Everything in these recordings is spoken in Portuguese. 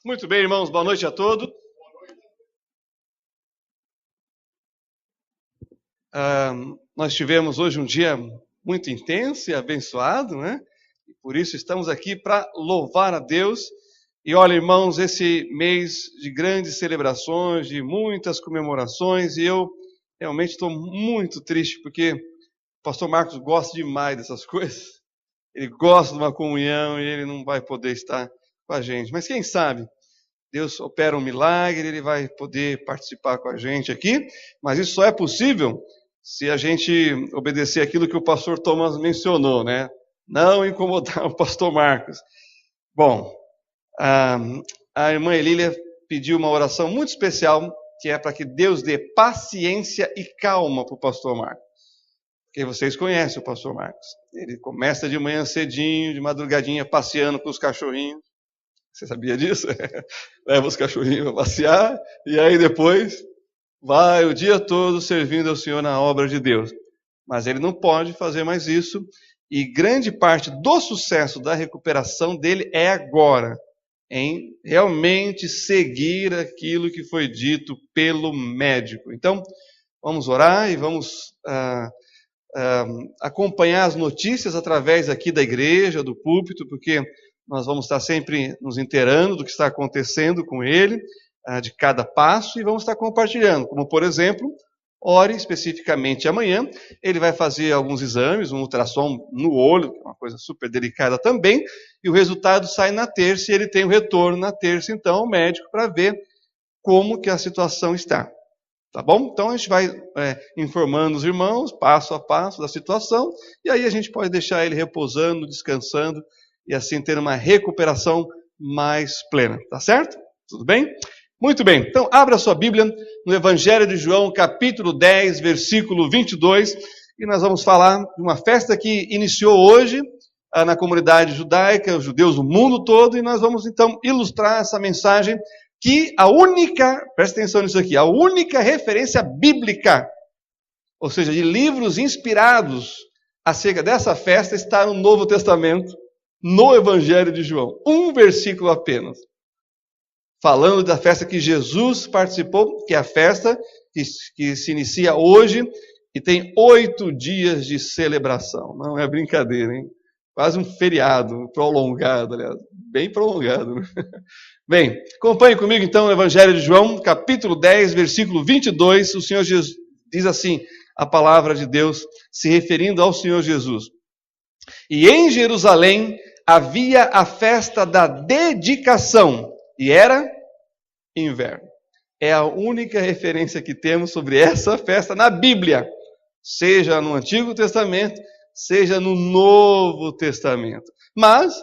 Muito bem, irmãos, boa noite a todos. Nós tivemos hoje um dia muito intenso e abençoado, né? E por isso estamos aqui para louvar a Deus. E olha, irmãos, esse mês de grandes celebrações, de muitas comemorações, e eu realmente estou muito triste, porque o pastor Marcos gosta demais dessas coisas. Ele gosta de uma comunhão e ele não vai poder estar com a gente. Mas quem sabe? Deus opera um milagre, ele vai poder participar com a gente aqui, mas isso só é possível se a gente obedecer aquilo que o pastor Thomas mencionou, né? Não incomodar o pastor Marcos. Bom, a irmã Elília pediu uma oração muito especial, que é para que Deus dê paciência e calma para o pastor Marcos. Porque vocês conhecem o pastor Marcos. Ele começa de manhã cedinho, de madrugadinha, passeando com os cachorrinhos. Você sabia disso? Leva os cachorrinhos para passear e aí depois vai o dia todo servindo ao Senhor na obra de Deus. Mas ele não pode fazer mais isso e grande parte do sucesso da recuperação dele é agora, em realmente seguir aquilo que foi dito pelo médico. Então, vamos orar e vamos acompanhar as notícias através aqui da igreja, do púlpito, porque nós vamos estar sempre nos inteirando do que está acontecendo com ele, de cada passo, e vamos estar compartilhando. Como, por exemplo, ore especificamente amanhã. Ele vai fazer alguns exames, um ultrassom no olho, que é uma coisa super delicada também, e o resultado sai na terça, e ele tem o retorno na terça, então, ao médico, para ver como que a situação está. Tá bom? Então a gente vai informando os irmãos, passo a passo da situação, e aí a gente pode deixar ele repousando, descansando, e assim ter uma recuperação mais plena. Tá certo? Tudo bem? Muito bem. Então abra sua Bíblia no Evangelho de João, capítulo 10, versículo 22, e nós vamos falar de uma festa que iniciou hoje na comunidade judaica, os judeus do mundo todo, e nós vamos então ilustrar essa mensagem que a única, presta atenção nisso aqui, a única referência bíblica, ou seja, de livros inspirados acerca dessa festa está no Novo Testamento, no Evangelho de João. Um versículo apenas. Falando da festa que Jesus participou, que é a festa que se inicia hoje e tem 8 dias de celebração. Não é brincadeira, hein? Quase um feriado prolongado, aliás, bem prolongado. Bem, acompanhe comigo então o Evangelho de João, capítulo 10, versículo 22. O Senhor Jesus diz assim, a palavra de Deus, se referindo ao Senhor Jesus. E em Jerusalém havia a festa da dedicação, e era inverno. É a única referência que temos sobre essa festa na Bíblia, seja no Antigo Testamento, seja no Novo Testamento. Mas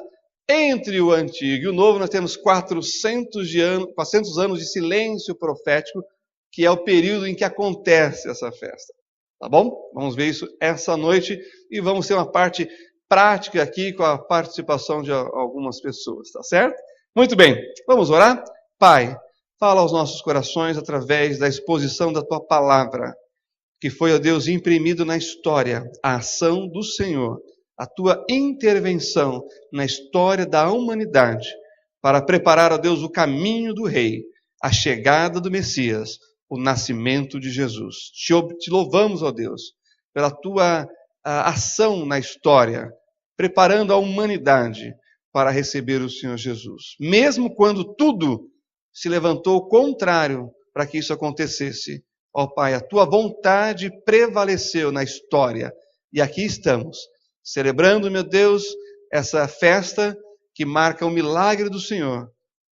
entre o Antigo e o Novo, nós temos 400 anos de silêncio profético, que é o período em que acontece essa festa. Tá bom? Vamos ver isso essa noite e vamos ter uma parte prática aqui com a participação de algumas pessoas, tá certo? Muito bem, vamos orar? Pai, fala aos nossos corações através da exposição da Tua palavra, que foi, ó Deus, imprimido na história, a ação do Senhor, a Tua intervenção na história da humanidade, para preparar, ó Deus, o caminho do Rei, a chegada do Messias, o nascimento de Jesus. Te louvamos, ó Deus, pela Tua ação na história, preparando a humanidade para receber o Senhor Jesus. Mesmo quando tudo se levantou contrário para que isso acontecesse, ó Pai, a Tua vontade prevaleceu na história, e aqui estamos, celebrando, meu Deus, essa festa que marca o milagre do Senhor,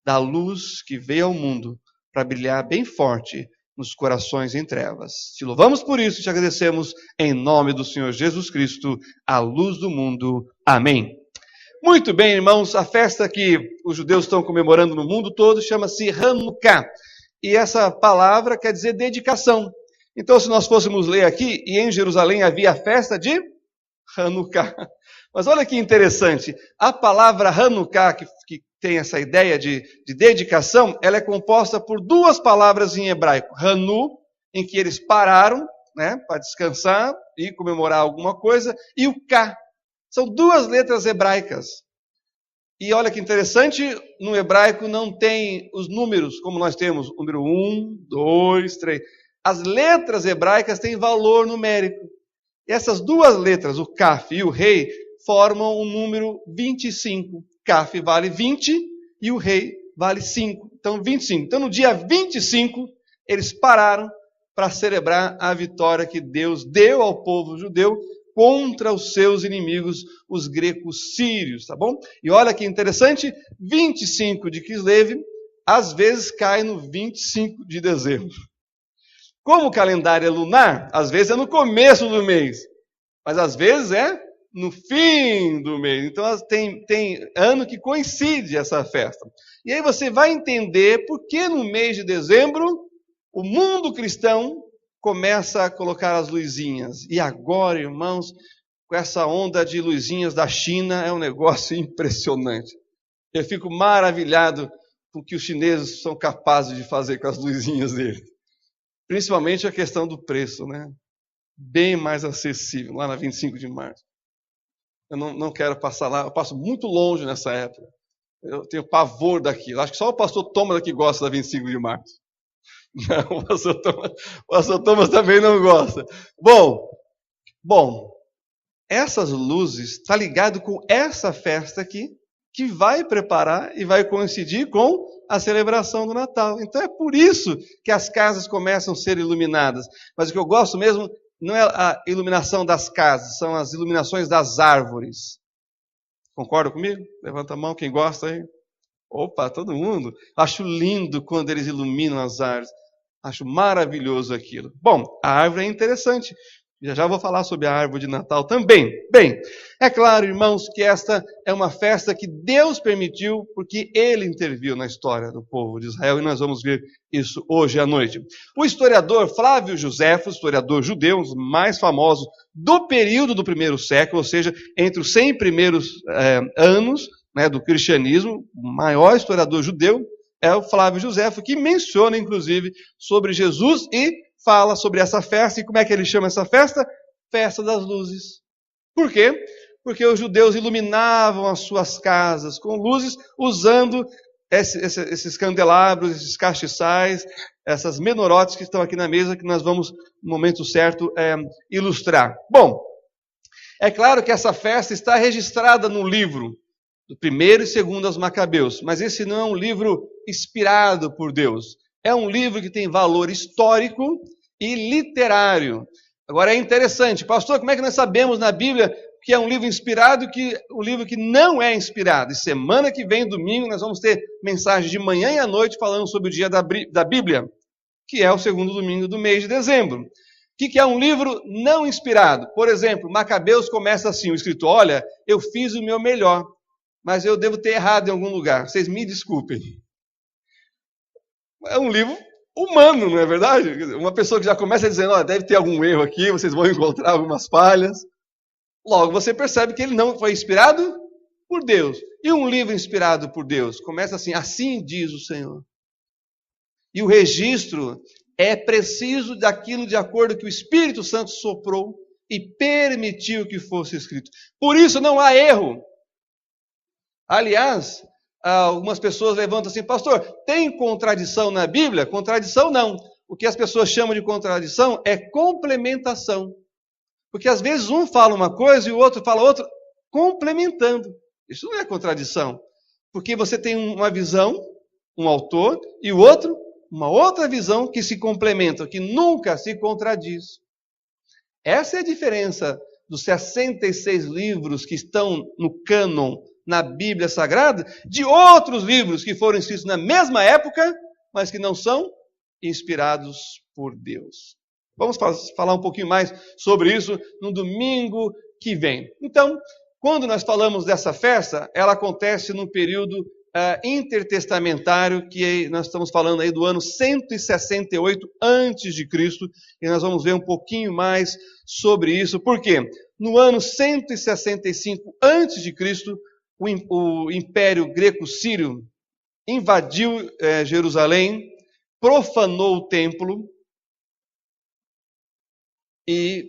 da luz que veio ao mundo para brilhar bem forte nos corações em trevas. Te louvamos por isso e te agradecemos em nome do Senhor Jesus Cristo, a luz do mundo. Amém. Muito bem, irmãos, a festa que os judeus estão comemorando no mundo todo chama-se Hanukkah. E essa palavra quer dizer dedicação. Então, se nós fôssemos ler aqui, e em Jerusalém havia a festa de Hanukkah. Mas olha que interessante, a palavra Hanukkah, que tem essa ideia de dedicação, ela é composta por 2 palavras em hebraico. Hanu, em que eles pararam, né, para descansar e comemorar alguma coisa, e o Ka. São 2 letras hebraicas. E olha que interessante, no hebraico não tem os números, como nós temos, o número 1, 2, 3. As letras hebraicas têm valor numérico. E essas duas letras, o Kaf e o Rei, formam o número 25. Kaf vale 20 e o Rei vale 5. Então, 25. Então, no dia 25, eles pararam para celebrar a vitória que Deus deu ao povo judeu contra os seus inimigos, os gregos sírios, tá bom? E olha que interessante, 25 de Kislev, às vezes cai no 25 de dezembro. Como o calendário é lunar, às vezes é no começo do mês, mas às vezes é no fim do mês. Então tem ano que coincide essa festa. E aí você vai entender por que no mês de dezembro o mundo cristão começa a colocar as luzinhas. E agora, irmãos, com essa onda de luzinhas da China, é um negócio impressionante. Eu fico maravilhado com o que os chineses são capazes de fazer com as luzinhas deles. Principalmente a questão do preço, né? Bem mais acessível, lá na 25 de março. Eu não quero passar lá, eu passo muito longe nessa época. Eu tenho pavor daquilo. Acho que só o pastor Thomas aqui gosta da 25 de março. Não, o pastor Thomas também não gosta. Bom, essas luzes está ligado com essa festa aqui, que vai preparar e vai coincidir com a celebração do Natal. Então é por isso que as casas começam a ser iluminadas. Mas o que eu gosto mesmo não é a iluminação das casas, são as iluminações das árvores. Concorda comigo? Levanta a mão quem gosta aí. Opa, todo mundo. Acho lindo quando eles iluminam as árvores. Acho maravilhoso aquilo. Bom, a árvore é interessante. Já vou falar sobre a árvore de Natal também. Bem, é claro, irmãos, que esta é uma festa que Deus permitiu porque Ele interviu na história do povo de Israel e nós vamos ver isso hoje à noite. O historiador Flávio Josefo, historiador judeu, um dos mais famosos do período do primeiro século, ou seja, entre os 100 primeiros anos, né, do cristianismo, o maior historiador judeu é o Flávio Josefo, que menciona, inclusive, sobre Jesus e fala sobre essa festa. E como é que ele chama essa festa? Festa das luzes. Por quê? Porque os judeus iluminavam as suas casas com luzes, usando esses candelabros, esses castiçais, essas menorotes que estão aqui na mesa, que nós vamos, no momento certo, ilustrar. Bom, é claro que essa festa está registrada no livro do primeiro e segundo aos Macabeus, mas esse não é um livro inspirado por Deus. É um livro que tem valor histórico e literário. Agora é interessante, pastor, como é que nós sabemos na Bíblia que é um livro inspirado e que um livro que não é inspirado? E semana que vem, domingo, nós vamos ter mensagem de manhã e à noite falando sobre o dia da Bíblia, que é o segundo domingo do mês de dezembro. O que é um livro não inspirado? Por exemplo, Macabeus começa assim, o escritor, olha, eu fiz o meu melhor, mas eu devo ter errado em algum lugar, vocês me desculpem. É um livro humano, não é verdade? Uma pessoa que já começa dizendo, olha, deve ter algum erro aqui, vocês vão encontrar algumas falhas. Logo, você percebe que ele não foi inspirado por Deus. E um livro inspirado por Deus começa assim, assim diz o Senhor. E o registro é preciso daquilo de acordo com que o Espírito Santo soprou e permitiu que fosse escrito. Por isso não há erro. Aliás, algumas pessoas levantam assim, pastor, tem contradição na Bíblia? Contradição não. O que as pessoas chamam de contradição é complementação. Porque às vezes um fala uma coisa e o outro fala outra, complementando. Isso não é contradição. Porque você tem uma visão, um autor, e o outro, uma outra visão que se complementam, que nunca se contradiz. Essa é a diferença dos 66 livros que estão no cânon na Bíblia Sagrada, de outros livros que foram escritos na mesma época, mas que não são inspirados por Deus. Vamos falar um pouquinho mais sobre isso no domingo que vem. Então, quando nós falamos dessa festa, ela acontece no período intertestamentário, que nós estamos falando aí do ano 168 a.C., e nós vamos ver um pouquinho mais sobre isso. Por quê? No ano 165 a.C., o Império Greco-Sírio invadiu Jerusalém, profanou o templo e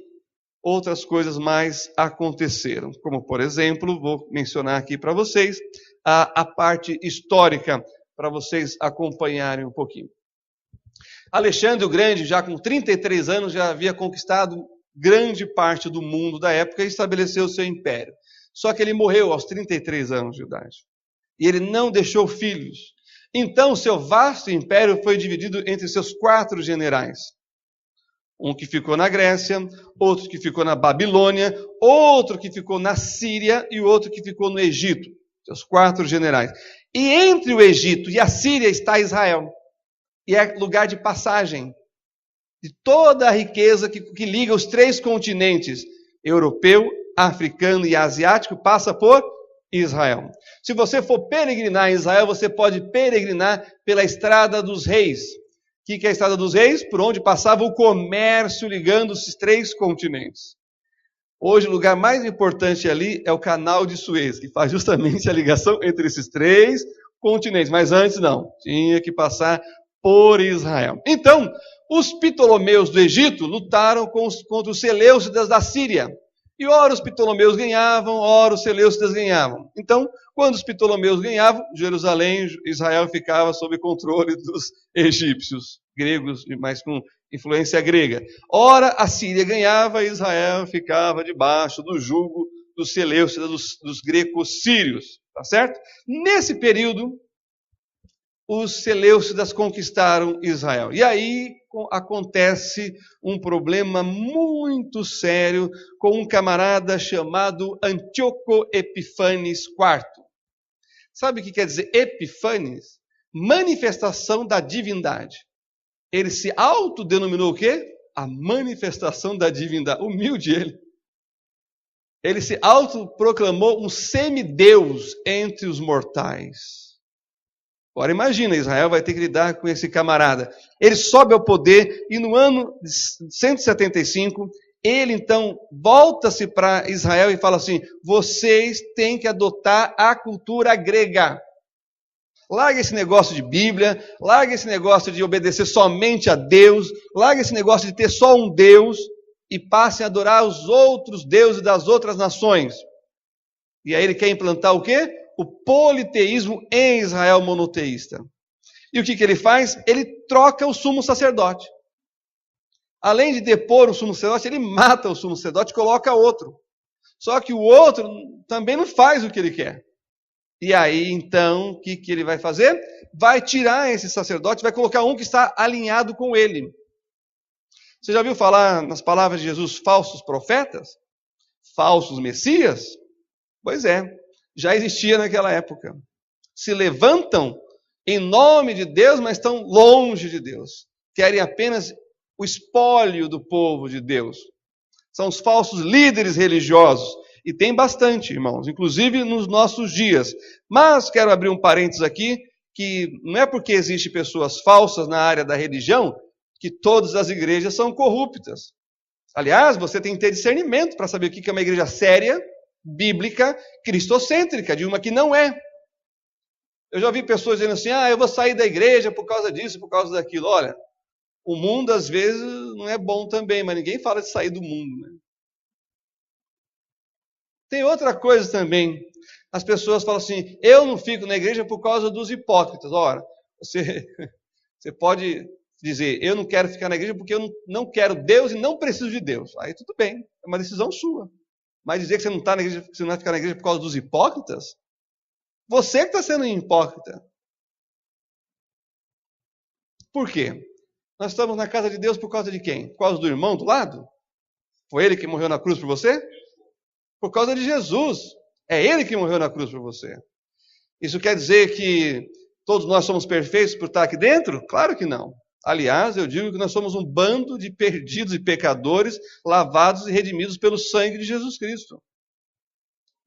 outras coisas mais aconteceram. Como, por exemplo, vou mencionar aqui para vocês a parte histórica, para vocês acompanharem um pouquinho. Alexandre o Grande, já com 33 anos, já havia conquistado grande parte do mundo da época e estabeleceu o seu império. Só que ele morreu aos 33 anos de idade. E ele não deixou filhos. Então, seu vasto império foi dividido entre seus 4 generais. Um que ficou na Grécia, outro que ficou na Babilônia, outro que ficou na Síria e outro que ficou no Egito. Seus 4 generais. E entre o Egito e a Síria está Israel. E é lugar de passagem de toda a riqueza que liga os 3 continentes, europeu, africano e asiático, passa por Israel. Se você for peregrinar em Israel, você pode peregrinar pela Estrada dos Reis. O que é a Estrada dos Reis? Por onde passava o comércio ligando esses 3 continentes. Hoje, o lugar mais importante ali é o Canal de Suez, que faz justamente a ligação entre esses 3 continentes. Mas antes não, tinha que passar por Israel. Então, os Ptolomeus do Egito lutaram contra os Seleucidas da Síria. E ora os Ptolomeus ganhavam, ora os Seleucidas ganhavam. Então, quando os Ptolomeus ganhavam, Jerusalém, Israel ficava sob controle dos egípcios, gregos, mas com influência grega. Ora a Síria ganhava, Israel ficava debaixo do jugo dos Seleucidas, dos grecos-sírios. Tá certo? Nesse período, os Seleucidas conquistaram Israel. E aí acontece um problema muito sério com um camarada chamado Antíoco Epifanes IV. Sabe o que quer dizer Epifanes? Manifestação da divindade. Ele se autodenominou o quê? A manifestação da divindade. Humilde ele. Ele se autoproclamou um semideus entre os mortais. Agora imagina, Israel vai ter que lidar com esse camarada. Ele sobe ao poder e no ano 175, ele então volta-se para Israel e fala assim, vocês têm que adotar a cultura grega. Larga esse negócio de Bíblia, larga esse negócio de obedecer somente a Deus, larga esse negócio de ter só um Deus e passem a adorar os outros deuses das outras nações. E aí ele quer implantar o quê? O politeísmo em Israel monoteísta. E o que ele faz? Ele troca o sumo sacerdote. Além de depor o sumo sacerdote, ele mata o sumo sacerdote e coloca outro. Só que o outro também não faz o que ele quer. E aí, então, o que ele vai fazer? Vai tirar esse sacerdote, vai colocar um que está alinhado com ele. Você já ouviu falar nas palavras de Jesus, falsos profetas? Falsos messias? Pois é. Já existia naquela época. Se levantam em nome de Deus, mas estão longe de Deus. Querem apenas o espólio do povo de Deus. São os falsos líderes religiosos. E tem bastante, irmãos, inclusive nos nossos dias. Mas quero abrir um parênteses aqui, que não é porque existem pessoas falsas na área da religião que todas as igrejas são corruptas. Aliás, você tem que ter discernimento para saber o que é uma igreja séria, bíblica, cristocêntrica, de uma que não é. Eu já ouvi pessoas dizendo assim, eu vou sair da igreja por causa disso, por causa daquilo. Olha, o mundo às vezes não é bom também, mas ninguém fala de sair do mundo, né? Tem outra coisa também. As pessoas falam assim, eu não fico na igreja por causa dos hipócritas. Ora, você pode dizer, eu não quero ficar na igreja porque eu não quero Deus e não preciso de Deus. Aí tudo bem, é uma decisão sua. Mas dizer que você não está na igreja, que você não vai ficar na igreja por causa dos hipócritas, você que está sendo hipócrita. Por quê? Nós estamos na casa de Deus por causa de quem? Por causa do irmão do lado? Foi ele que morreu na cruz por você? Por causa de Jesus. É ele que morreu na cruz por você. Isso quer dizer que todos nós somos perfeitos por estar aqui dentro? Claro que não. Aliás, eu digo que nós somos um bando de perdidos e pecadores, lavados e redimidos pelo sangue de Jesus Cristo.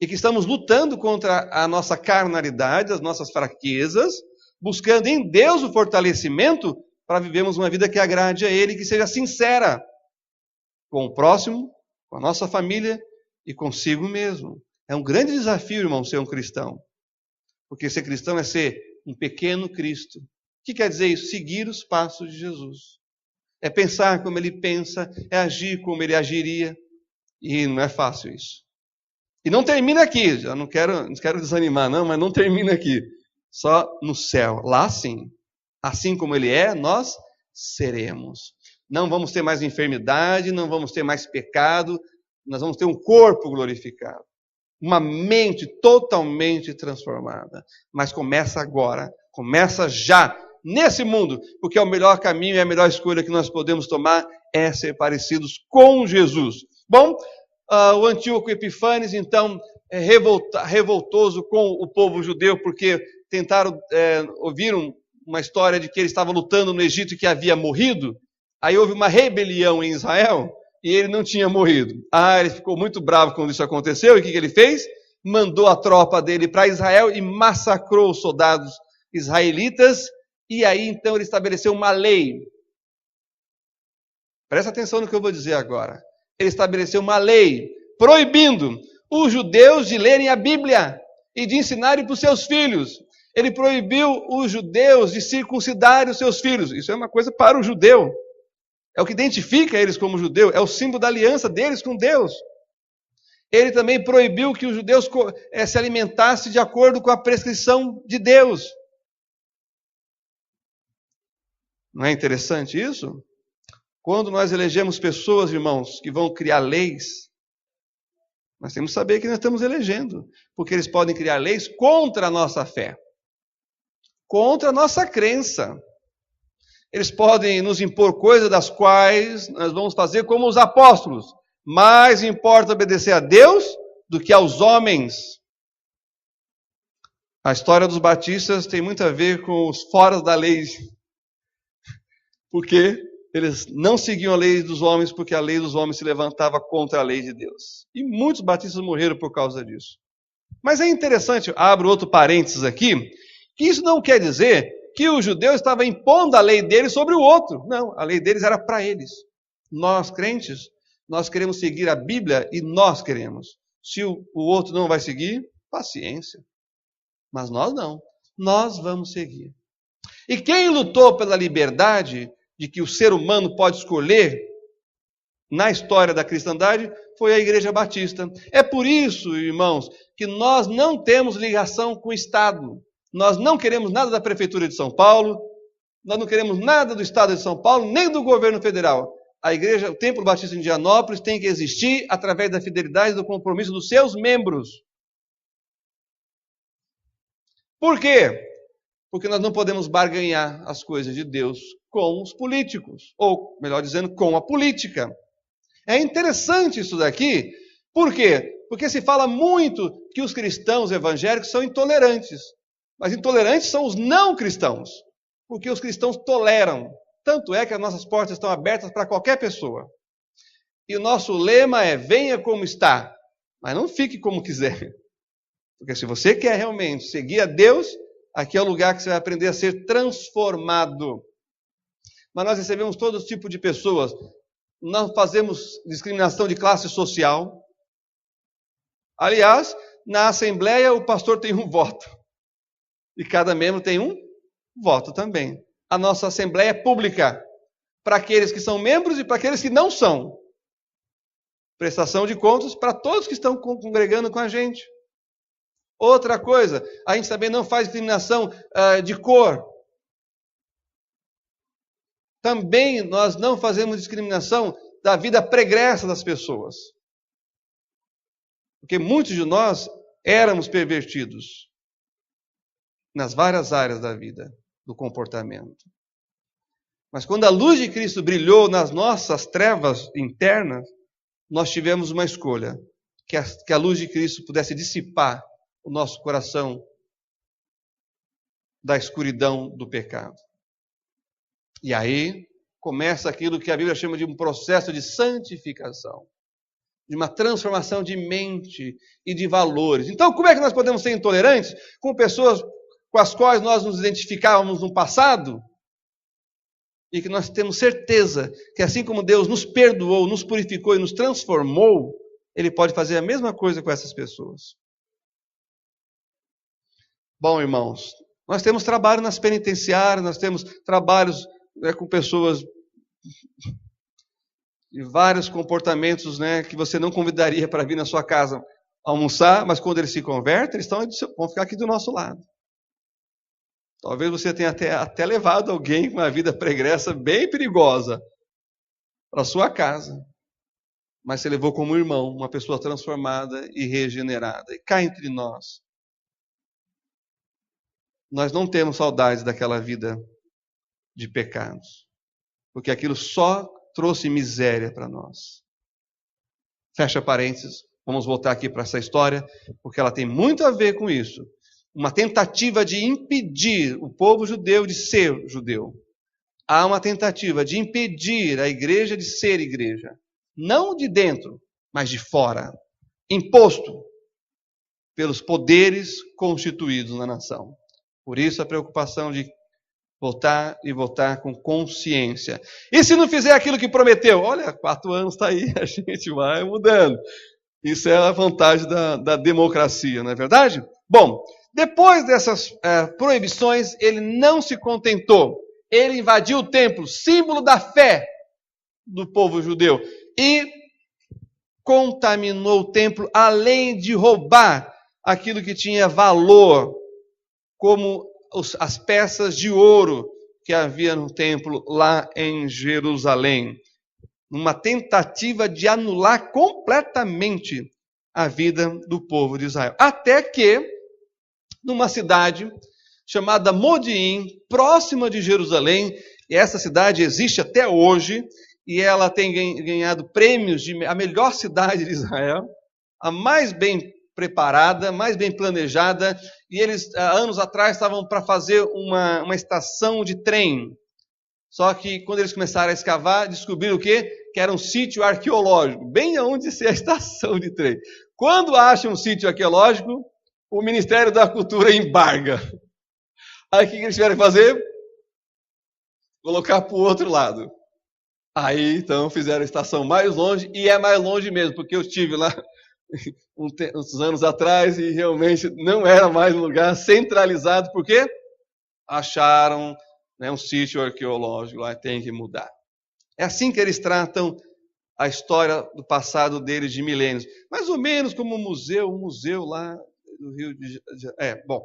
E que estamos lutando contra a nossa carnalidade, as nossas fraquezas, buscando em Deus o fortalecimento para vivermos uma vida que agrade a Ele, que seja sincera com o próximo, com a nossa família e consigo mesmo. É um grande desafio, irmão, ser um cristão. Porque ser cristão é ser um pequeno Cristo. O que quer dizer isso? Seguir os passos de Jesus. É pensar como Ele pensa, é agir como Ele agiria. E não é fácil isso. E não termina aqui, já não quero desanimar não, mas não termina aqui. Só no céu. Lá sim. Assim como ele é, nós seremos. Não vamos ter mais enfermidade, não vamos ter mais pecado, nós vamos ter um corpo glorificado. Uma mente totalmente transformada. Mas começa agora, começa já, nesse mundo, porque é o melhor caminho e a melhor escolha que nós podemos tomar é ser parecidos com Jesus. Bom, o Antíoco Epifânes, então, é revoltoso com o povo judeu, porque ouviram uma história de que ele estava lutando no Egito e que havia morrido. Aí houve uma rebelião em Israel e ele não tinha morrido. Ele ficou muito bravo quando isso aconteceu. E o que ele fez? Mandou a tropa dele para Israel e massacrou os soldados israelitas. E aí, então, ele estabeleceu uma lei. Presta atenção no que eu vou dizer agora. Ele estabeleceu uma lei proibindo os judeus de lerem a Bíblia e de ensinarem para os seus filhos. Ele proibiu os judeus de circuncidarem os seus filhos. Isso é uma coisa para o judeu. É o que identifica eles como judeu. É o símbolo da aliança deles com Deus. Ele também proibiu que os judeus se alimentassem de acordo com a prescrição de Deus. Não é interessante isso? Quando nós elegemos pessoas, irmãos, que vão criar leis, nós temos que saber que nós estamos elegendo, porque eles podem criar leis contra a nossa fé, contra a nossa crença. Eles podem nos impor coisas das quais nós vamos fazer como os apóstolos. Mais importa obedecer a Deus do que aos homens. A história dos batistas tem muito a ver com os fora da lei, porque eles não seguiam a lei dos homens, porque a lei dos homens se levantava contra a lei de Deus. E muitos batistas morreram por causa disso. Mas é interessante, abro outro parênteses aqui, que isso não quer dizer que o judeu estava impondo a lei deles sobre o outro. Não, a lei deles era para eles. Nós, crentes, nós queremos seguir a Bíblia e nós queremos. Se o outro não vai seguir, paciência. Mas nós não. Nós vamos seguir. E quem lutou pela liberdade de que o ser humano pode escolher na história da cristandade foi a Igreja Batista. É por isso, irmãos, que nós não temos ligação com o Estado. Nós não queremos nada da Prefeitura de São Paulo, nós não queremos nada do Estado de São Paulo, nem do governo federal. A Igreja, o Templo Batista em Indianópolis tem que existir através da fidelidade e do compromisso dos seus membros. Por quê? Porque nós não podemos barganhar as coisas de Deus com os políticos, ou, melhor dizendo, com a política. É interessante isso daqui, por quê? Porque se fala muito que os cristãos evangélicos são intolerantes, mas intolerantes são os não cristãos, porque os cristãos toleram. Tanto é que as nossas portas estão abertas para qualquer pessoa. E o nosso lema é: venha como está, mas não fique como quiser. Porque se você quer realmente seguir a Deus, aqui é o lugar que você vai aprender a ser transformado. Mas nós recebemos todo tipo de pessoas. Não fazemos discriminação de classe social. Aliás, na Assembleia o pastor tem um voto. E cada membro tem um voto também. A nossa Assembleia é pública. Para aqueles que são membros e para aqueles que não são. Prestação de contas para todos que estão congregando com a gente. Outra coisa, a gente também não faz discriminação de cor. Também nós não fazemos discriminação da vida pregressa das pessoas. Porque muitos de nós éramos pervertidos nas várias áreas da vida, do comportamento. Mas quando a luz de Cristo brilhou nas nossas trevas internas, nós tivemos uma escolha, que a luz de Cristo pudesse dissipar o nosso coração da escuridão do pecado. E aí começa aquilo que a Bíblia chama de um processo de santificação, de uma transformação de mente e de valores. Então, como é que nós podemos ser intolerantes com pessoas com as quais nós nos identificávamos no passado? E que nós temos certeza que assim como Deus nos perdoou, nos purificou e nos transformou, Ele pode fazer a mesma coisa com essas pessoas. Bom, irmãos, nós temos trabalho nas penitenciárias, nós temos trabalhos com pessoas de vários comportamentos, né, que você não convidaria para vir na sua casa almoçar, mas quando eles se convertem, eles vão ficar aqui do nosso lado. Talvez você tenha até levado alguém com uma vida pregressa bem perigosa para sua casa, mas você levou como irmão uma pessoa transformada e regenerada. E cá entre nós não temos saudades daquela vida de pecados, porque aquilo só trouxe miséria para nós. Fecha parênteses, vamos voltar aqui para essa história, porque ela tem muito a ver com isso. Uma tentativa de impedir o povo judeu de ser judeu. Há uma tentativa de impedir a igreja de ser igreja. Não de dentro, mas de fora. Imposto pelos poderes constituídos na nação. Por isso a preocupação de voltar e voltar com consciência. E se não fizer aquilo que prometeu? Olha, 4 anos está aí, a gente vai mudando. Isso é a vantagem da democracia, não é verdade? Bom, depois dessas proibições, ele não se contentou. Ele invadiu o templo, símbolo da fé do povo judeu, e contaminou o templo, além de roubar aquilo que tinha valor, como as peças de ouro que havia no templo lá em Jerusalém. Uma tentativa de anular completamente a vida do povo de Israel. Até que, numa cidade chamada Modiim, próxima de Jerusalém, e essa cidade existe até hoje, e ela tem ganhado prêmios de a melhor cidade de Israel, a mais bem preparada, mais bem planejada, e eles, anos atrás, estavam para fazer uma estação de trem. Só que, quando eles começaram a escavar, descobriram o quê? Que era um sítio arqueológico, bem onde ser a estação de trem. Quando acham um sítio arqueológico, o Ministério da Cultura embarga. Aí o que eles tiveram que fazer? Colocar para o outro lado. Aí, então, fizeram a estação mais longe, e é mais longe mesmo, porque eu estive lá uns anos atrás e realmente não era mais um lugar centralizado, porque acharam, né, um sítio arqueológico lá, tem que mudar. É assim que eles tratam a história do passado deles de milênios. Mais ou menos como um museu lá do Rio de Janeiro. Bom,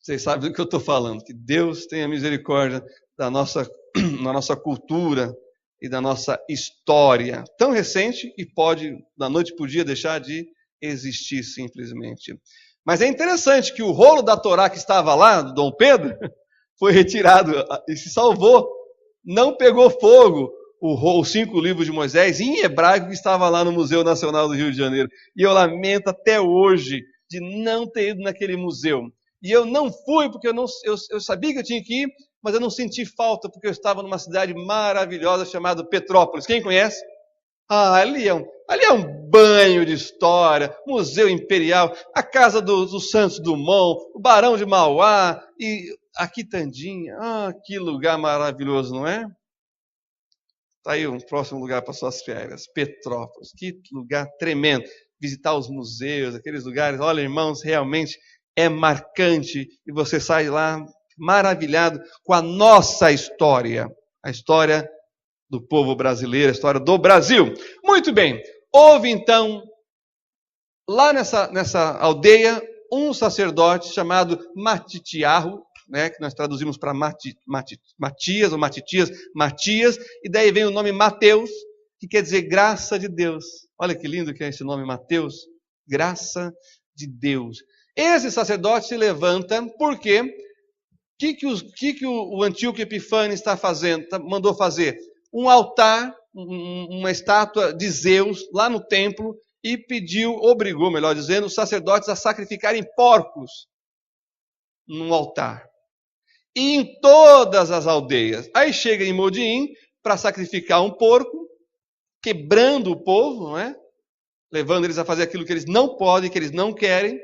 vocês sabem do que eu estou falando. Que Deus tenha misericórdia da nossa cultura e da nossa história. Tão recente e pode, da noite para o dia, deixar de existir simplesmente. Mas é interessante que o rolo da Torá que estava lá, do Dom Pedro, foi retirado e se salvou. Não pegou fogo os 5 livros de Moisés, em hebraico, que estava lá no Museu Nacional do Rio de Janeiro. E eu lamento até hoje de não ter ido naquele museu. E eu não fui, porque eu sabia que eu tinha que ir, mas eu não senti falta, porque eu estava numa cidade maravilhosa chamada Petrópolis. Quem conhece? Ali é um banho de história, Museu Imperial, a Casa dos Santos Dumont, o Barão de Mauá e a Quitandinha. Que lugar maravilhoso, não é? Está aí um próximo lugar para suas férias, Petrópolis. Que lugar tremendo. Visitar os museus, aqueles lugares. Olha, irmãos, realmente é marcante e você sai lá maravilhado com a nossa história, a história do povo brasileiro, a história do Brasil. Muito bem, houve então, lá nessa aldeia, um sacerdote chamado Matitiarro, né, que nós traduzimos para Matias, ou Matias, e daí vem o nome Mateus, que quer dizer graça de Deus. Olha que lindo que é esse nome, Mateus, graça de Deus. Esse sacerdote se levanta porque o que o Antíoco Epifânio mandou fazer? Um altar, uma estátua de Zeus lá no templo e obrigou, melhor dizendo, os sacerdotes a sacrificarem porcos num altar. E em todas as aldeias. Aí chega em Modiim para sacrificar um porco, quebrando o povo, não é? Levando eles a fazer aquilo que eles não podem, que eles não querem.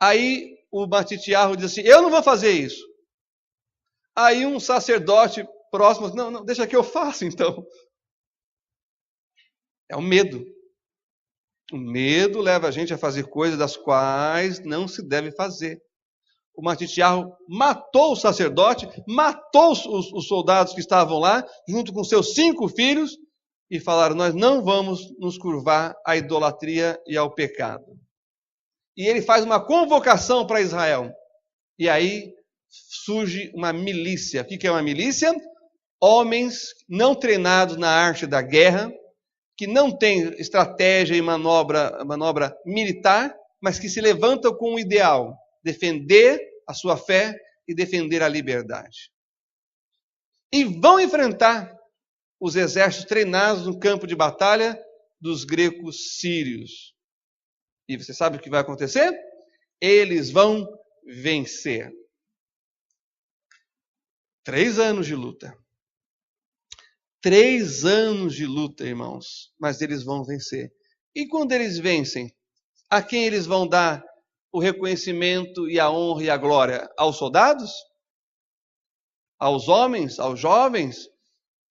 Aí o Matitiarro diz assim, eu não vou fazer isso. Aí um sacerdote próximo, não, deixa que eu faço então. É o medo. O medo leva a gente a fazer coisas das quais não se deve fazer. O Matitiarro matou o sacerdote, matou os soldados que estavam lá, junto com seus 5 filhos, e falaram: nós não vamos nos curvar à idolatria e ao pecado. E ele faz uma convocação para Israel. E aí surge uma milícia. O que é uma milícia? Homens não treinados na arte da guerra, que não têm estratégia e manobra militar, mas que se levantam com um ideal: defender a sua fé e defender a liberdade. E vão enfrentar os exércitos treinados no campo de batalha dos gregos sírios. E você sabe o que vai acontecer? Eles vão vencer. 3 anos de luta. 3 anos de luta, irmãos. Mas eles vão vencer. E quando eles vencem, a quem eles vão dar o reconhecimento e a honra e a glória? Aos soldados? Aos homens? Aos jovens?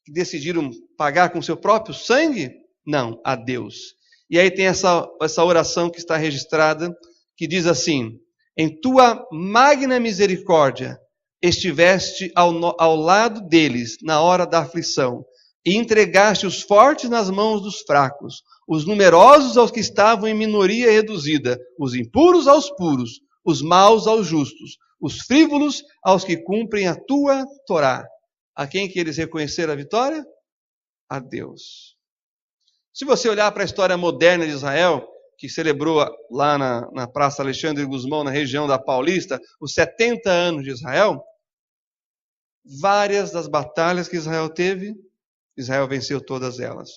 Que decidiram pagar com seu próprio sangue? Não, a Deus. E aí tem essa oração que está registrada, que diz assim: em tua magna misericórdia estiveste ao lado deles na hora da aflição, e entregaste os fortes nas mãos dos fracos, os numerosos aos que estavam em minoria reduzida, os impuros aos puros, os maus aos justos, os frívolos aos que cumprem a tua Torá. A quem que eles reconheceram a vitória? A Deus. Se você olhar para a história moderna de Israel, que celebrou lá na Praça Alexandre Gusmão, na região da Paulista, os 70 anos de Israel, várias das batalhas que Israel teve, Israel venceu todas elas.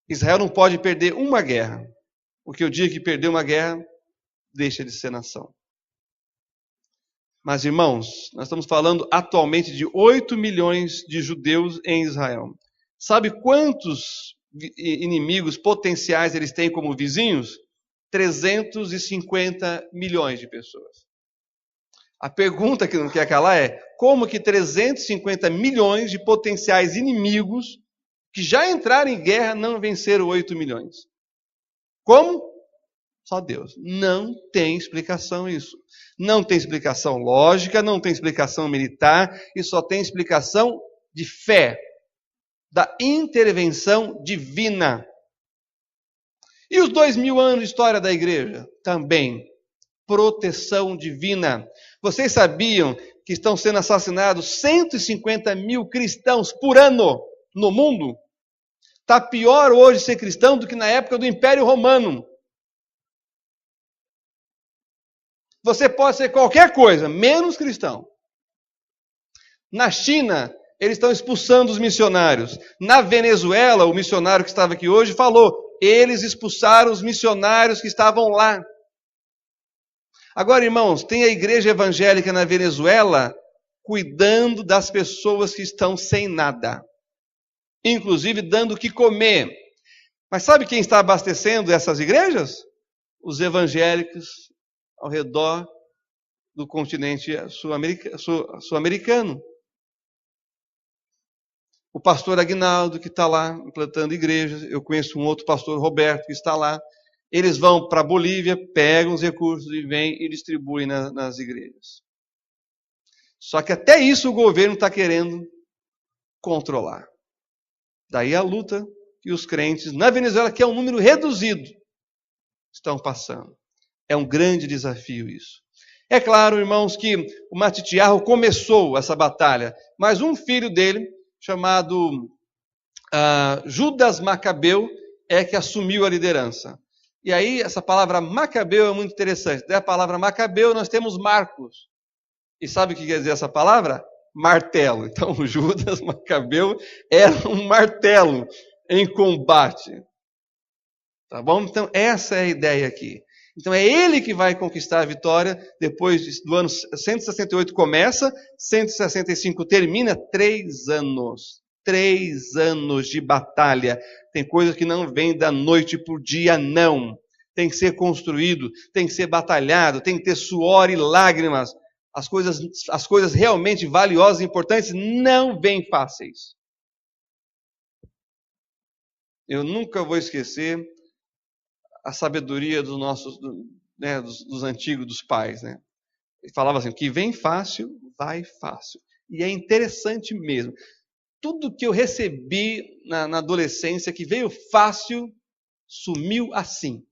Israel não pode perder uma guerra, porque o dia que perder uma guerra, deixa de ser nação. Mas, irmãos, nós estamos falando atualmente de 8 milhões de judeus em Israel. Sabe quantos inimigos potenciais eles têm como vizinhos? 350 milhões de pessoas. A pergunta que não quer calar é: como que 350 milhões de potenciais inimigos que já entraram em guerra não venceram 8 milhões? Como? Só Deus. Não tem explicação isso. Não tem explicação lógica, não tem explicação militar, e só tem explicação de fé, da intervenção divina. E os 2000 anos de história da igreja? Também. Proteção divina. Vocês sabiam que estão sendo assassinados 150 mil cristãos por ano no mundo? Está pior hoje ser cristão do que na época do Império Romano. Você pode ser qualquer coisa, menos cristão. Na China, eles estão expulsando os missionários. Na Venezuela, o missionário que estava aqui hoje falou: eles expulsaram os missionários que estavam lá. Agora, irmãos, tem a igreja evangélica na Venezuela cuidando das pessoas que estão sem nada, inclusive dando o que comer. Mas sabe quem está abastecendo essas igrejas? Os evangélicos ao redor do continente sul-americano. O pastor Aguinaldo, que está lá implantando igrejas. Eu conheço um outro pastor, Roberto, que está lá. Eles vão para a Bolívia, pegam os recursos e vêm e distribuem nas igrejas. Só que até isso o governo está querendo controlar. Daí a luta que os crentes na Venezuela, que é um número reduzido, estão passando. É um grande desafio isso. É claro, irmãos, que o Matitiarro começou essa batalha, mas um filho dele, chamado Judas Macabeu, é que assumiu a liderança. E aí, essa palavra Macabeu é muito interessante. Da palavra Macabeu, nós temos Marcos. E sabe o que quer dizer essa palavra? Martelo. Então, o Judas Macabeu era um martelo em combate. Tá bom? Então, essa é a ideia aqui. Então, é ele que vai conquistar a vitória. Depois do ano 168 começa, 165 termina, 3 anos. 3 anos de batalha. Tem coisa que não vem da noite para o dia, não. Tem que ser construído, tem que ser batalhado, tem que ter suor e lágrimas. As coisas realmente valiosas e importantes não vêm fáceis. Eu nunca vou esquecer a sabedoria dos nossos, né, dos antigos, dos pais, né? Ele falava assim: que vem fácil, vai fácil. E é interessante mesmo. tudo que eu recebi na adolescência, que veio fácil, sumiu assim.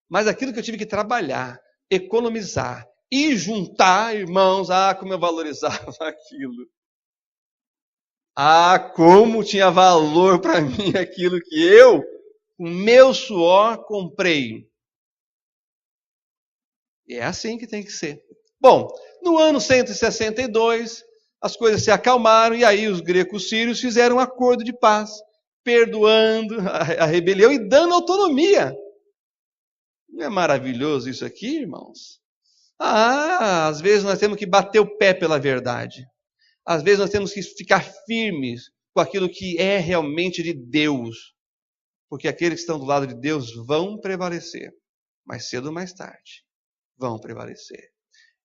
Mas aquilo que eu tive que trabalhar, economizar e juntar, irmãos, como eu valorizava aquilo. Como tinha valor para mim aquilo que eu, com meu suor, comprei. E é assim que tem que ser. Bom, no ano 162, as coisas se acalmaram e aí os gregos sírios fizeram um acordo de paz, perdoando a rebelião e dando autonomia. Não é maravilhoso isso aqui, irmãos? Às vezes nós temos que bater o pé pela verdade. Às vezes nós temos que ficar firmes com aquilo que é realmente de Deus. Porque aqueles que estão do lado de Deus vão prevalecer. Mais cedo ou mais tarde. Vão prevalecer.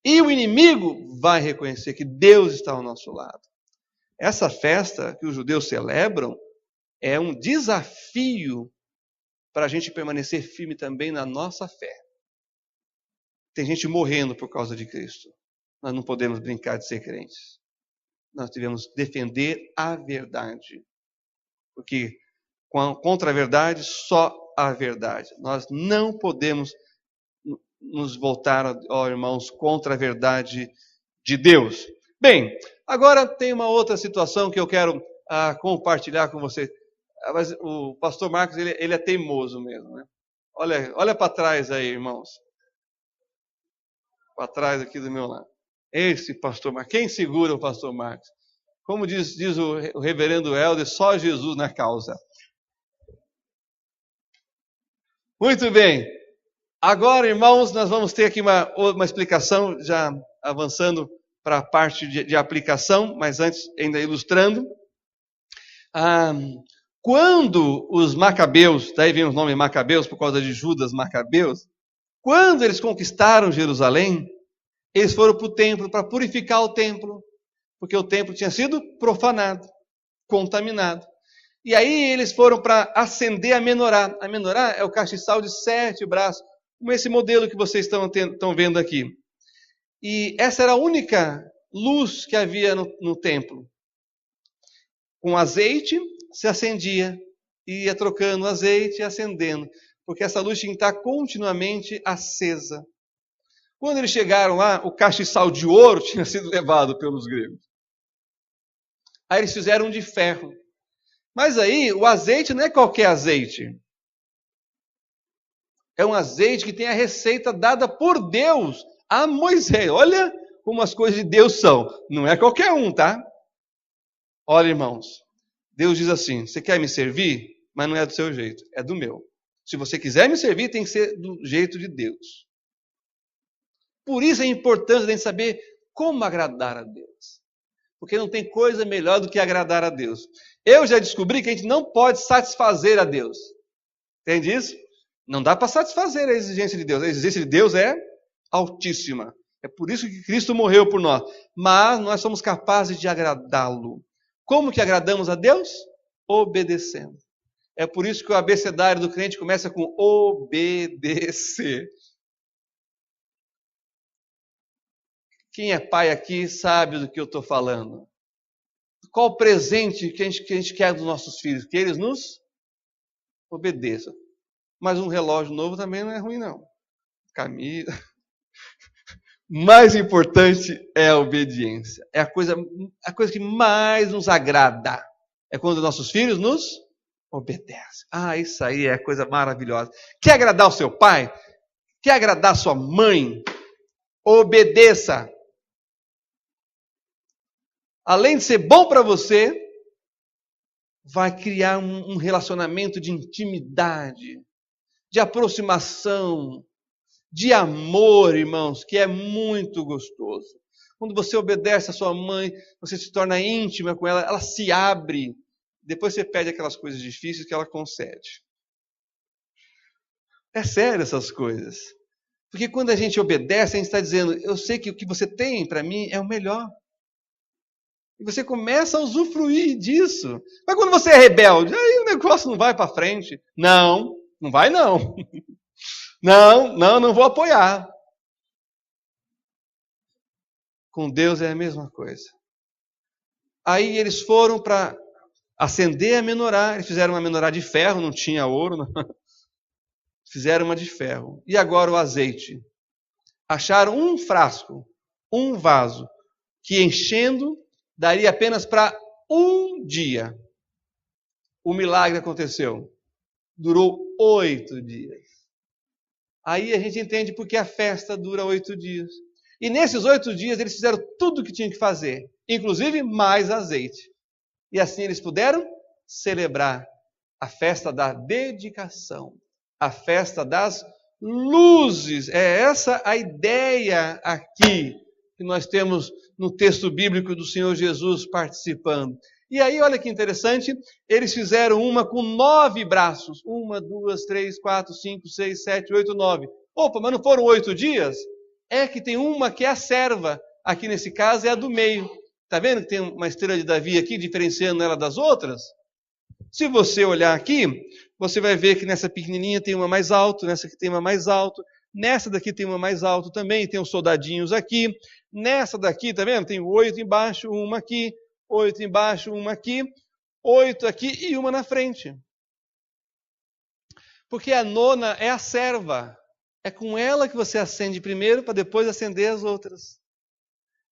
E o inimigo vai reconhecer que Deus está ao nosso lado. Essa festa que os judeus celebram é um desafio para a gente permanecer firme também na nossa fé. Tem gente morrendo por causa de Cristo. Nós não podemos brincar de ser crentes. Nós devemos defender a verdade. Porque contra a verdade, só a verdade. Nós não podemos nos voltar, irmãos, contra a verdade de Deus. Bem, agora tem uma outra situação que eu quero compartilhar com vocês. Mas o pastor Marcos, ele é teimoso mesmo, né? Olha para trás aí, irmãos. Para trás aqui do meu lado. Esse pastor Marcos. Quem segura o pastor Marcos? Como diz o reverendo Helder, só Jesus na causa. Muito bem. Agora, irmãos, nós vamos ter aqui uma explicação, já avançando para a parte de aplicação, mas antes, ainda ilustrando. Quando os macabeus, daí vem o nome macabeus por causa de Judas Macabeus, quando eles conquistaram Jerusalém, eles foram para o templo para purificar o templo, porque o templo tinha sido profanado, contaminado. E aí eles foram para acender a menorá. A menorá é o castiçal de 7 braços, como esse modelo que vocês estão vendo aqui. E essa era a única luz que havia no templo. Com azeite se acendia, e ia trocando azeite e acendendo, porque essa luz tinha que estar continuamente acesa. Quando eles chegaram lá, o castiçal de ouro tinha sido levado pelos gregos. Aí eles fizeram um de ferro. Mas aí, o azeite não é qualquer azeite. É um azeite que tem a receita dada por Deus a Moisés. Olha como as coisas de Deus são. Não é qualquer um, tá? Olha, irmãos. Deus diz assim, você quer me servir? Mas não é do seu jeito, é do meu. Se você quiser me servir, tem que ser do jeito de Deus. Por isso é importante a gente saber como agradar a Deus. Porque não tem coisa melhor do que agradar a Deus. Eu já descobri que a gente não pode satisfazer a Deus. Entende isso? Não dá para satisfazer a exigência de Deus. A exigência de Deus é altíssima. É por isso que Cristo morreu por nós. Mas nós somos capazes de agradá-lo. Como que agradamos a Deus? Obedecendo. É por isso que o abecedário do crente começa com obedecer. Quem é pai aqui sabe do que eu estou falando. Qual o presente que a gente quer dos nossos filhos? Que eles nos obedeçam. Mas um relógio novo também não é ruim, não. Camisa. Mais importante é a obediência. É a coisa que mais nos agrada. É quando nossos filhos nos obedecem. Isso aí é coisa maravilhosa. Quer agradar o seu pai? Quer agradar a sua mãe? Obedeça. Além de ser bom para você, vai criar um relacionamento de intimidade, de aproximação, de amor, irmãos, que é muito gostoso. Quando você obedece a sua mãe, você se torna íntima com ela, ela se abre. Depois você pede aquelas coisas difíceis que ela concede. É sério essas coisas. Porque quando a gente obedece, a gente está dizendo, eu sei que o que você tem para mim é o melhor. E você começa a usufruir disso. Mas quando você é rebelde, aí o negócio não vai para frente. Não vai não. Não vou apoiar. Com Deus é a mesma coisa. Aí eles foram para acender a menorá. Eles fizeram uma menorá de ferro, não tinha ouro. Não. Fizeram uma de ferro. E agora o azeite. Acharam um frasco, um vaso, que enchendo daria apenas para um dia. O milagre aconteceu. Durou 8 dias. Aí a gente entende porque a festa dura 8 dias. E nesses 8 dias eles fizeram tudo o que tinham que fazer, inclusive mais azeite. E assim eles puderam celebrar a festa da dedicação, a festa das luzes. É essa a ideia aqui que nós temos no texto bíblico do Senhor Jesus participando. E aí, olha que interessante, eles fizeram uma com 9 braços. 1, 2, 3, 4, 5, 6, 7, 8, 9. Opa, mas não foram 8 dias? É que tem uma que é a serva. Aqui nesse caso é a do meio. Está vendo que tem uma estrela de Davi aqui, diferenciando ela das outras? Se você olhar aqui, você vai ver que nessa pequenininha tem uma mais alta, nessa aqui tem uma mais alta, nessa daqui tem uma mais alta também, tem os soldadinhos aqui. Nessa daqui, tá vendo? Tem 8 embaixo, uma aqui, 8 embaixo, uma aqui, 8 aqui e uma na frente. Porque a nona é a serva. É com ela que você acende primeiro para depois acender as outras.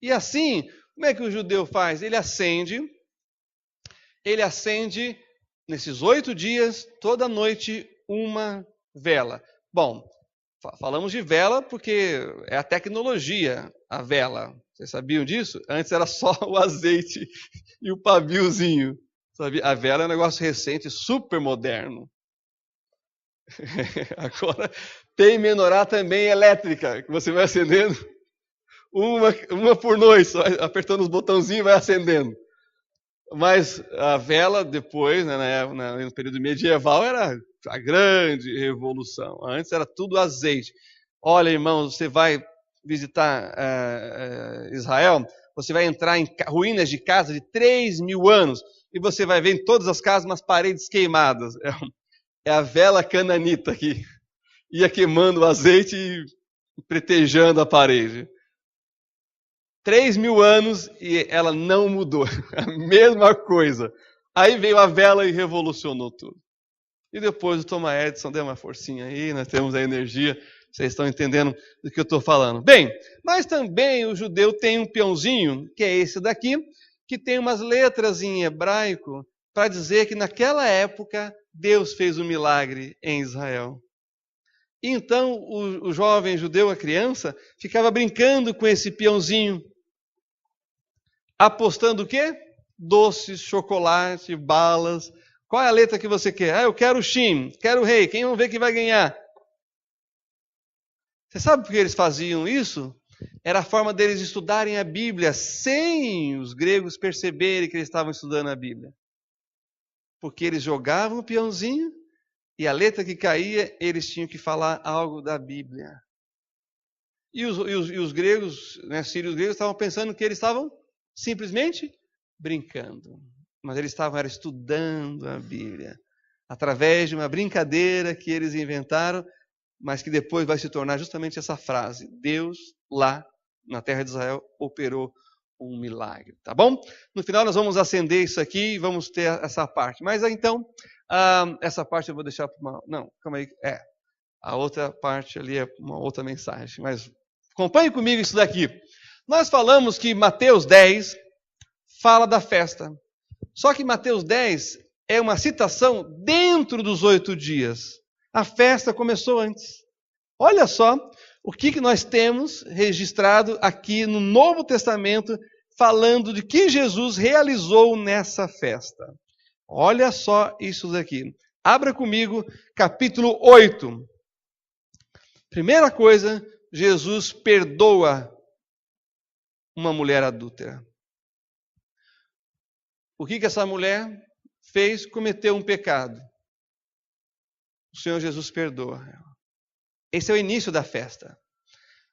E assim, como é que o judeu faz? Ele acende nesses 8 dias, toda noite, uma vela. Bom, falamos de vela porque é a tecnologia, a vela. Vocês sabiam disso? Antes era só o azeite e o paviozinho. Sabe? A vela é um negócio recente, super moderno. Agora tem menorá também elétrica, que você vai acendendo uma por noite, apertando os botãozinhos vai acendendo. Mas a vela depois, né, no período medieval, era a grande revolução. Antes era tudo azeite. Olha, irmãos, você vai visitar Israel, você vai entrar em ruínas de casa de 3.000 anos e você vai ver em todas as casas umas paredes queimadas. É a vela cananita que ia queimando o azeite e pretejando a parede. 3.000 anos e ela não mudou. A mesma coisa. Aí veio a vela e revolucionou tudo. E depois o Thomas Edison deu uma forcinha aí, nós temos a energia. Vocês estão entendendo do que eu estou falando. Bem, mas também o judeu tem um peãozinho, que é esse daqui, que tem umas letras em hebraico para dizer que naquela época Deus fez um milagre em Israel. Então o jovem judeu, a criança, ficava brincando com esse peãozinho, apostando o quê? Doces, chocolate, balas. Qual é a letra que você quer? Ah, eu quero o Shin, quero o rei. Quem vamos ver que vai ganhar? Você sabe por que eles faziam isso? Era a forma deles estudarem a Bíblia sem os gregos perceberem que eles estavam estudando a Bíblia. Porque eles jogavam o peãozinho e a letra que caía, eles tinham que falar algo da Bíblia. E os gregos, né, sírios gregos, estavam pensando que eles estavam simplesmente brincando. Mas eles estavam estudando a Bíblia. Através de uma brincadeira que eles inventaram, mas que depois vai se tornar justamente essa frase. Deus, lá na terra de Israel, operou um milagre. Tá bom? No final nós vamos acender isso aqui e vamos ter essa parte. Mas então, essa parte eu vou deixar para uma... Não, calma aí. A outra parte ali é uma outra mensagem. Mas acompanhe comigo isso daqui. Nós falamos que Mateus 10 fala da festa. Só que Mateus 10 é uma citação dentro dos 8 dias. A festa começou antes. Olha só o que nós temos registrado aqui no Novo Testamento, falando de que Jesus realizou nessa festa. Olha só isso daqui. Abra comigo, capítulo 8. Primeira coisa, Jesus perdoa uma mulher adúltera. O que essa mulher fez? Cometeu um pecado. O Senhor Jesus perdoa ela. Esse é o início da festa.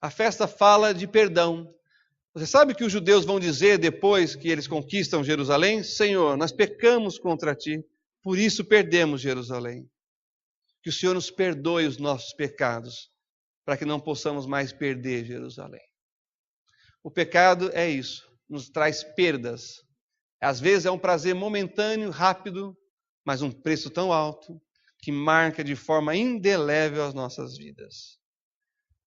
A festa fala de perdão. Você sabe que os judeus vão dizer depois que eles conquistam Jerusalém? Senhor, nós pecamos contra ti, por isso perdemos Jerusalém. Que o Senhor nos perdoe os nossos pecados, para que não possamos mais perder Jerusalém. O pecado é isso, nos traz perdas. Às vezes é um prazer momentâneo, rápido, mas um preço tão alto que marca de forma indelével as nossas vidas.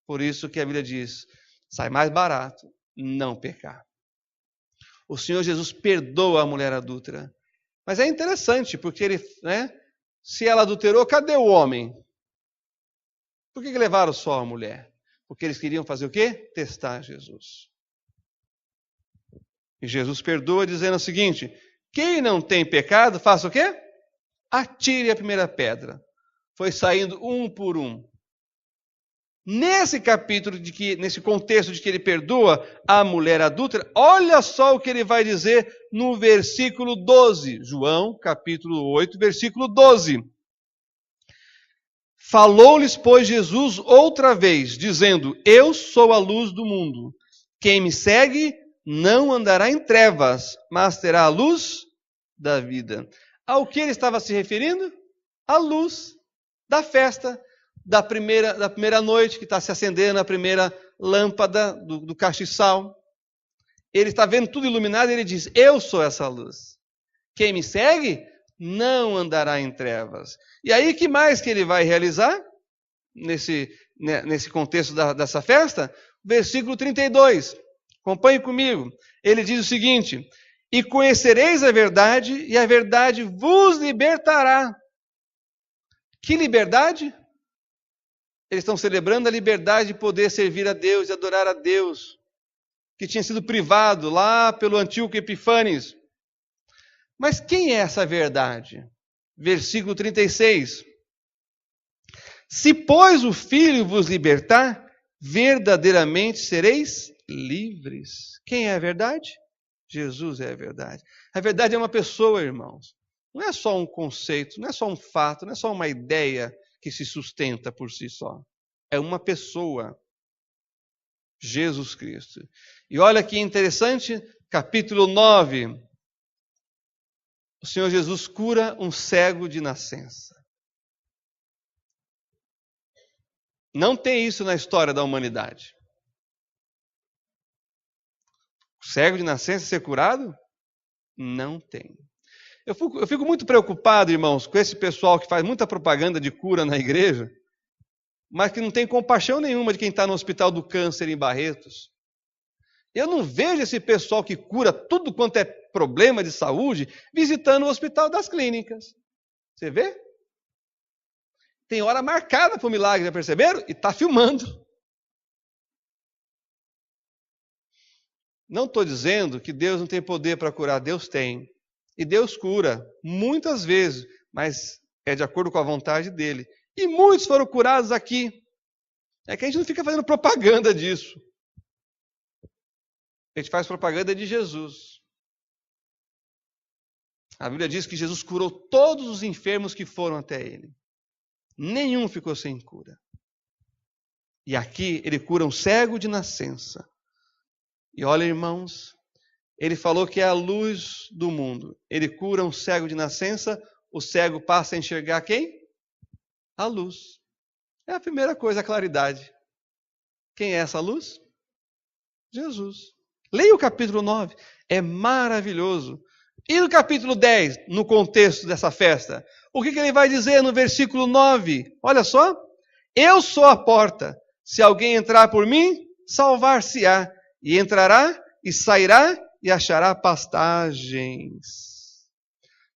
Por isso que a Bíblia diz, sai mais barato não pecar. O Senhor Jesus perdoa a mulher adúltera. Mas é interessante, porque ele, se ela adulterou, cadê o homem? Por que levaram só a mulher? Porque eles queriam fazer o quê? Testar Jesus. E Jesus perdoa dizendo o seguinte, quem não tem pecado, faça o quê? Atire a primeira pedra. Foi saindo um por um. Nesse capítulo, nesse contexto de que ele perdoa a mulher adúltera, olha só o que ele vai dizer no versículo 12. João, capítulo 8, versículo 12. Falou-lhes, pois, Jesus outra vez, dizendo, eu sou a luz do mundo. Quem me segue não andará em trevas, mas terá a luz da vida. Ao que ele estava se referindo? A luz da festa, da primeira noite, que está se acendendo a primeira lâmpada do castiçal. Ele está vendo tudo iluminado e ele diz, eu sou essa luz. Quem me segue não andará em trevas. E aí, que mais que ele vai realizar nesse contexto dessa festa? Versículo 32. Acompanhe comigo. Ele diz o seguinte, e conhecereis a verdade, e a verdade vos libertará. Que liberdade? Eles estão celebrando a liberdade de poder servir a Deus e adorar a Deus, que tinha sido privado lá pelo Antíoco Epifânes. Mas quem é essa verdade? Versículo 36. Se, pois, o Filho vos libertar, verdadeiramente sereis livres. Quem é a verdade? Jesus é a verdade. A verdade é uma pessoa, irmãos. Não é só um conceito, não é só um fato, não é só uma ideia que se sustenta por si só. É uma pessoa. Jesus Cristo. E olha que interessante, capítulo 9. O Senhor Jesus cura um cego de nascença. Não tem isso na história da humanidade. O cego de nascença ser curado? Não tem. Eu fico muito preocupado, irmãos, com esse pessoal que faz muita propaganda de cura na igreja, mas que não tem compaixão nenhuma de quem está no hospital do câncer em Barretos. Eu não vejo esse pessoal que cura tudo quanto é problema de saúde visitando o hospital das clínicas. Você vê? Tem hora marcada para o milagre, já perceberam? E está filmando. Não estou dizendo que Deus não tem poder para curar, Deus tem. E Deus cura, muitas vezes, mas é de acordo com a vontade dele. E muitos foram curados aqui. É que a gente não fica fazendo propaganda disso. A gente faz propaganda de Jesus. A Bíblia diz que Jesus curou todos os enfermos que foram até ele. Nenhum ficou sem cura. E aqui ele cura um cego de nascença. E olha, irmãos, ele falou que é a luz do mundo. Ele cura um cego de nascença, o cego passa a enxergar quem? A luz. É a primeira coisa, a claridade. Quem é essa luz? Jesus. Leia o capítulo 9, é maravilhoso. E no capítulo 10, no contexto dessa festa, o que ele vai dizer no versículo 9? Olha só. Eu sou a porta. Se alguém entrar por mim, salvar-se-á. E entrará e sairá e achará pastagens.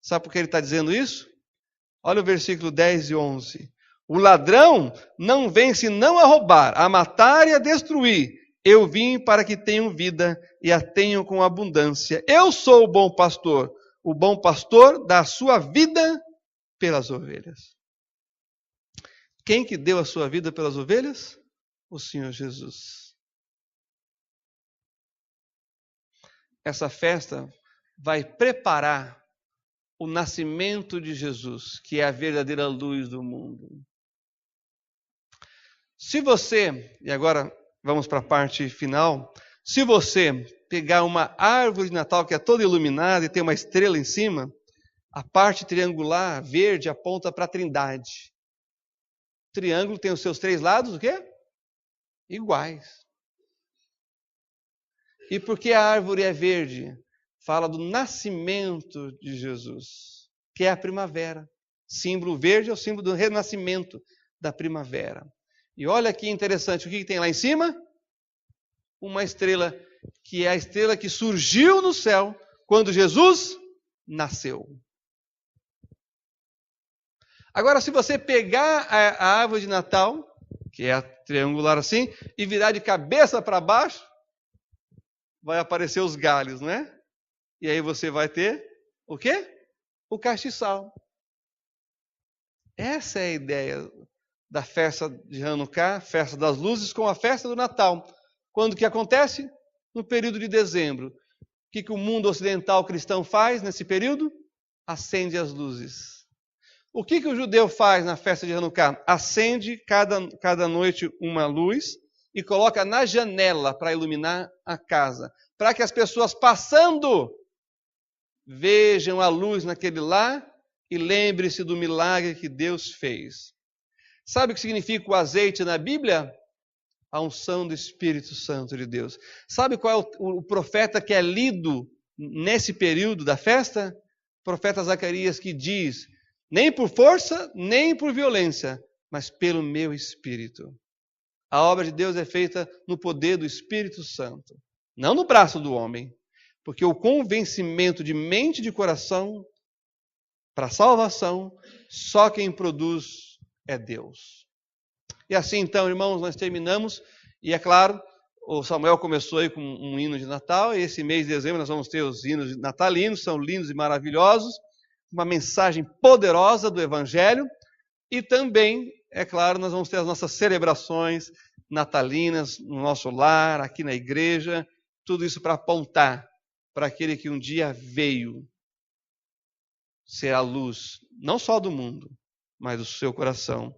Sabe por que ele está dizendo isso? Olha o versículo 10 e 11. O ladrão não vem senão a roubar, a matar e a destruir. Eu vim para que tenham vida e a tenham com abundância. Eu sou o bom pastor. O bom pastor dá a sua vida pelas ovelhas. Quem que deu a sua vida pelas ovelhas? O Senhor Jesus. Essa festa vai preparar o nascimento de Jesus, que é a verdadeira luz do mundo. Se você, e agora vamos para a parte final, se você pegar uma árvore de Natal que é toda iluminada e tem uma estrela em cima, a parte triangular verde aponta para a Trindade. O triângulo tem os seus 3 lados, o quê? Iguais. E por que a árvore é verde? fala do nascimento de Jesus, que é a primavera. Símbolo verde é o símbolo do renascimento da primavera. E olha que interessante, o que tem lá em cima? Uma estrela, que é a estrela que surgiu no céu quando Jesus nasceu. Agora, se você pegar a árvore de Natal, que é triangular assim, e virar de cabeça para baixo, vai aparecer os galhos, não é? E aí você vai ter o quê? O castiçal. Essa é a ideia da festa de Hanukkah, festa das luzes, com a festa do Natal. Quando que acontece? No período de dezembro. O que o mundo ocidental cristão faz nesse período? Acende as luzes. O que o judeu faz na festa de Hanukkah? Acende cada noite uma luz e coloca na janela para iluminar a casa, para que as pessoas passando vejam a luz naquele lar e lembre-se do milagre que Deus fez. Sabe o que significa o azeite na Bíblia? A unção do Espírito Santo de Deus. Sabe qual é o profeta que é lido nesse período da festa? O profeta Zacarias, que diz: nem por força, nem por violência, mas pelo meu Espírito. A obra de Deus é feita no poder do Espírito Santo, não no braço do homem, porque o convencimento de mente e de coração para a salvação, só quem produz é Deus. E assim, então, irmãos, nós terminamos, e é claro, o Samuel começou aí com um hino de Natal, e esse mês de dezembro nós vamos ter os hinos natalinos, são lindos e maravilhosos, uma mensagem poderosa do Evangelho, e também, é claro, nós vamos ter as nossas celebrações natalinas no nosso lar, aqui na igreja, tudo isso para apontar para aquele que um dia veio ser a luz, não só do mundo, mas do seu coração,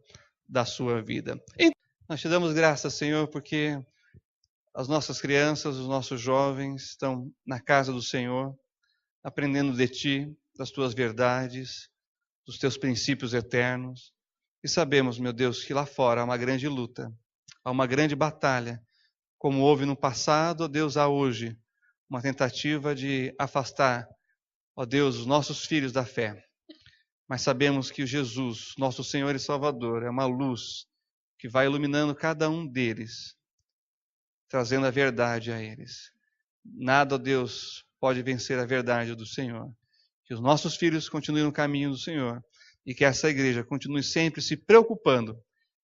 da sua vida. E nós te damos graças, Senhor, porque as nossas crianças, os nossos jovens estão na casa do Senhor, aprendendo de Ti, das Tuas verdades, dos Teus princípios eternos. E sabemos, meu Deus, que lá fora há uma grande luta, há uma grande batalha, como houve no passado, ó Deus, há hoje uma tentativa de afastar, ó Deus, os nossos filhos da fé. Mas sabemos que o Jesus, nosso Senhor e Salvador, é uma luz que vai iluminando cada um deles, trazendo a verdade a eles. Nada, ó Deus, pode vencer a verdade do Senhor. Que os nossos filhos continuem no caminho do Senhor e que essa igreja continue sempre se preocupando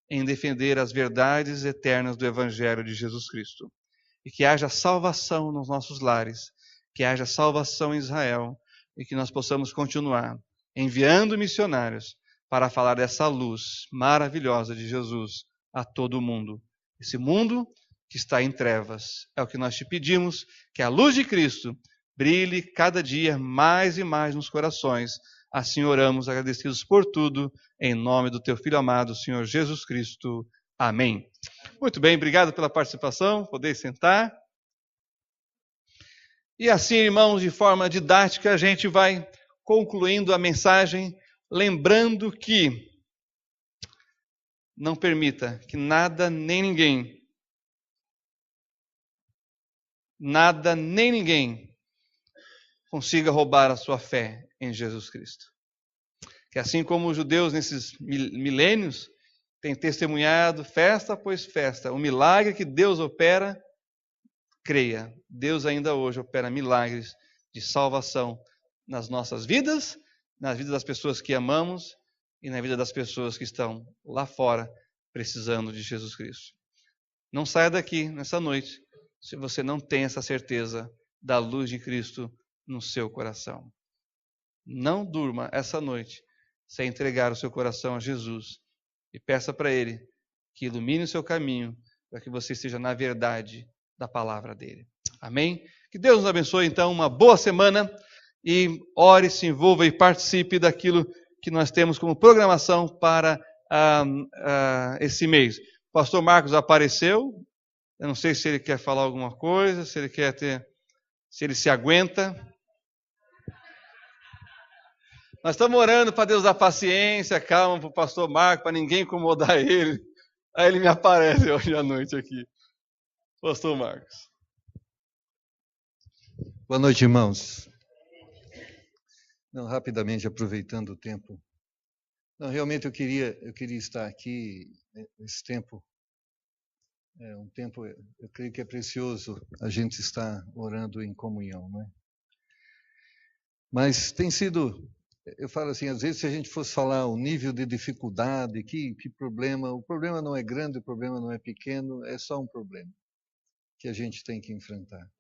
em defender as verdades eternas do Evangelho de Jesus Cristo. E que haja salvação nos nossos lares, que haja salvação em Israel e que nós possamos continuar enviando missionários para falar dessa luz maravilhosa de Jesus a todo o mundo. Esse mundo que está em trevas. É o que nós te pedimos, que a luz de Cristo brilhe cada dia mais e mais nos corações. Assim oramos, agradecidos por tudo, em nome do teu Filho amado, Senhor Jesus Cristo. Amém. Muito bem, obrigado pela participação. Podeis sentar. E assim, irmãos, de forma didática, a gente vai concluindo a mensagem, lembrando que não permita que nada nem ninguém consiga roubar a sua fé em Jesus Cristo. Que assim como os judeus nesses milênios têm testemunhado festa após festa, o milagre que Deus opera, creia, Deus ainda hoje opera milagres de salvação nas nossas vidas, na vida das pessoas que amamos e na vida das pessoas que estão lá fora precisando de Jesus Cristo. Não saia daqui nessa noite se você não tem essa certeza da luz de Cristo no seu coração. Não durma essa noite sem entregar o seu coração a Jesus e peça para Ele que ilumine o seu caminho para que você esteja na verdade da palavra dEle. Amém? Que Deus nos abençoe, então, uma boa semana e ore, se envolva e participe daquilo que nós temos como programação para esse mês. O pastor Marcos apareceu, eu não sei se ele quer falar alguma coisa, se ele se aguenta. Nós estamos orando para Deus dar paciência, calma para o pastor Marcos, para ninguém incomodar ele. Aí ele me aparece hoje à noite aqui. Pastor Marcos. Boa noite, irmãos. Não, rapidamente, aproveitando o tempo. Não, realmente eu queria estar aqui nesse tempo. É um tempo, eu creio que é precioso a gente estar orando em comunhão, não é? Mas tem sido, eu falo assim, às vezes se a gente fosse falar o nível de dificuldade, que problema, o problema não é grande, o problema não é pequeno, é só um problema que a gente tem que enfrentar.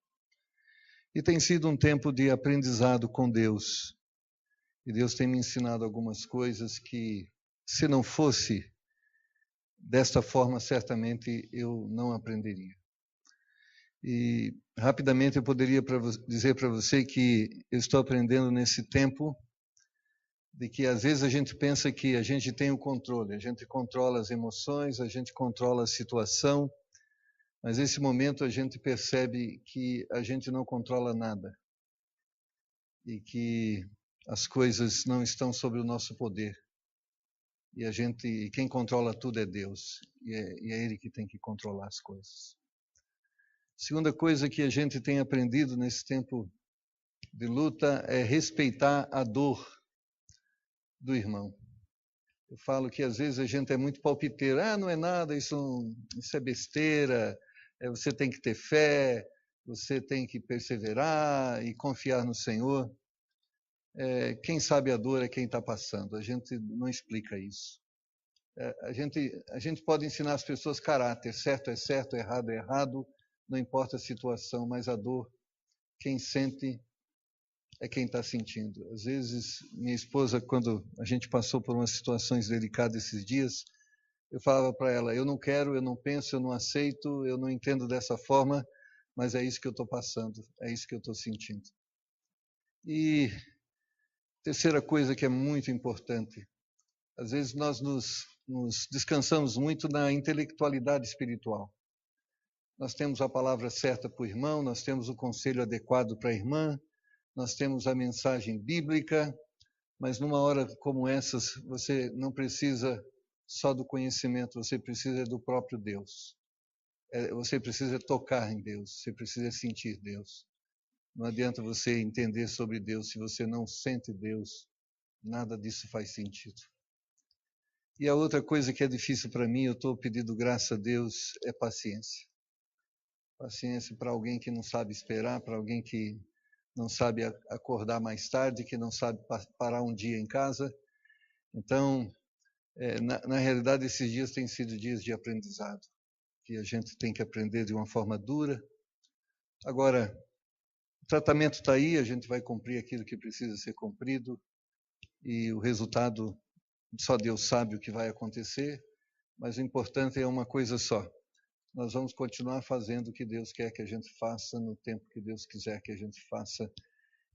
E tem sido um tempo de aprendizado com Deus. E Deus tem me ensinado algumas coisas que, se não fosse desta forma, certamente eu não aprenderia. E rapidamente eu poderia dizer para você que eu estou aprendendo nesse tempo de que às vezes a gente pensa que a gente tem o controle, a gente controla as emoções, a gente controla a situação, mas nesse momento a gente percebe que a gente não controla nada e que as coisas não estão sob o nosso poder. E quem controla tudo é Deus, e é Ele que tem que controlar as coisas. Segunda coisa que a gente tem aprendido nesse tempo de luta é respeitar a dor do irmão. Eu falo que às vezes a gente é muito palpiteiro, não é nada, isso é besteira, você tem que ter fé, você tem que perseverar e confiar no Senhor. Quem sabe a dor é quem está passando, a gente não explica isso. A gente pode ensinar as pessoas caráter, certo, errado é errado, não importa a situação, mas a dor, quem sente é quem está sentindo. Às vezes, minha esposa, quando a gente passou por umas situações delicadas esses dias, eu falava para ela, eu não quero, eu não penso, eu não aceito, eu não entendo dessa forma, mas é isso que eu estou passando, é isso que eu estou sentindo. E terceira coisa que é muito importante, às vezes nós nos descansamos muito na intelectualidade espiritual. Nós temos a palavra certa para o irmão, nós temos o conselho adequado para a irmã, nós temos a mensagem bíblica, mas numa hora como essas, você não precisa só do conhecimento, você precisa do próprio Deus. Você precisa tocar em Deus, você precisa sentir Deus. Não adianta você entender sobre Deus se você não sente Deus, nada disso faz sentido. E a outra coisa que é difícil para mim, eu estou pedindo graça a Deus, é paciência. Paciência para alguém que não sabe esperar, para alguém que não sabe acordar mais tarde, que não sabe parar um dia em casa. Então, na realidade, esses dias têm sido dias de aprendizado, que a gente tem que aprender de uma forma dura. Agora, o tratamento está aí, a gente vai cumprir aquilo que precisa ser cumprido, e o resultado, só Deus sabe o que vai acontecer, mas o importante é uma coisa só. Nós vamos continuar fazendo o que Deus quer que a gente faça, no tempo que Deus quiser que a gente faça,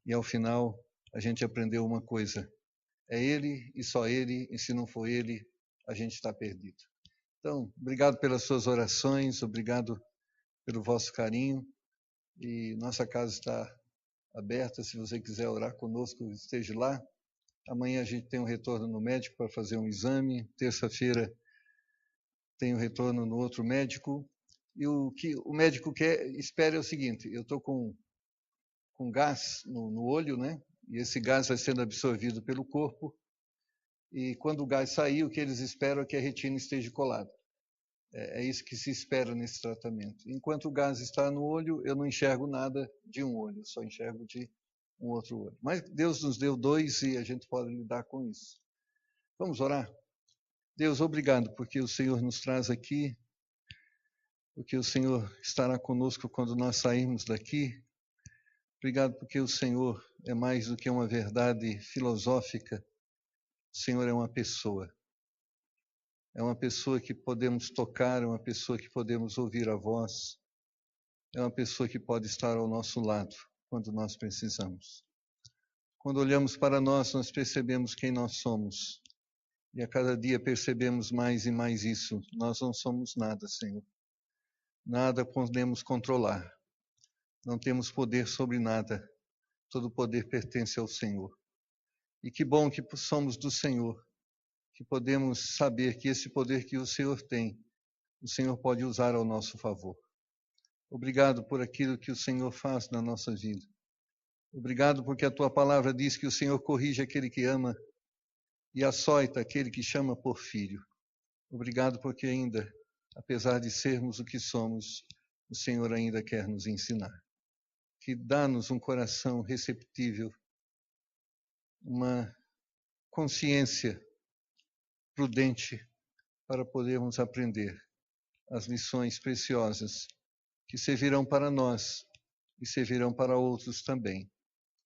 e ao final a gente aprendeu uma coisa, é Ele e só Ele, e se não for Ele, a gente está perdido. Então, obrigado pelas suas orações, obrigado pelo vosso carinho, e nossa casa está aberta, se você quiser orar conosco, esteja lá. Amanhã a gente tem um retorno no médico para fazer um exame, terça-feira tem um retorno no outro médico, e o que o médico espera é o seguinte, eu estou com gás no olho, né? E esse gás vai sendo absorvido pelo corpo, e quando o gás sair, o que eles esperam é que a retina esteja colada. É isso que se espera nesse tratamento. Enquanto o gás está no olho, eu não enxergo nada de um olho, só enxergo de um outro olho. Mas Deus nos deu dois e a gente pode lidar com isso. Vamos orar? Deus, obrigado porque o Senhor nos traz aqui, porque o Senhor estará conosco quando nós sairmos daqui. Obrigado porque o Senhor é mais do que uma verdade filosófica. O Senhor é uma pessoa. É uma pessoa que podemos tocar, é uma pessoa que podemos ouvir a voz. É uma pessoa que pode estar ao nosso lado quando nós precisamos. Quando olhamos para nós, nós percebemos quem nós somos. E a cada dia percebemos mais e mais isso. Nós não somos nada, Senhor. Nada podemos controlar. Não temos poder sobre nada. Todo poder pertence ao Senhor. E que bom que somos do Senhor, que podemos saber que esse poder que o Senhor tem, o Senhor pode usar ao nosso favor. Obrigado por aquilo que o Senhor faz na nossa vida. Obrigado porque a tua palavra diz que o Senhor corrige aquele que ama e açoita aquele que chama por filho. Obrigado porque ainda, apesar de sermos o que somos, o Senhor ainda quer nos ensinar. Que dá-nos um coração receptível, uma consciência prudente para podermos aprender as lições preciosas que servirão para nós e servirão para outros também.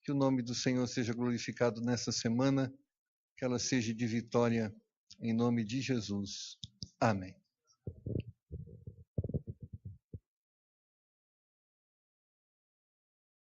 Que o nome do Senhor seja glorificado nessa semana, que ela seja de vitória em nome de Jesus. Amém.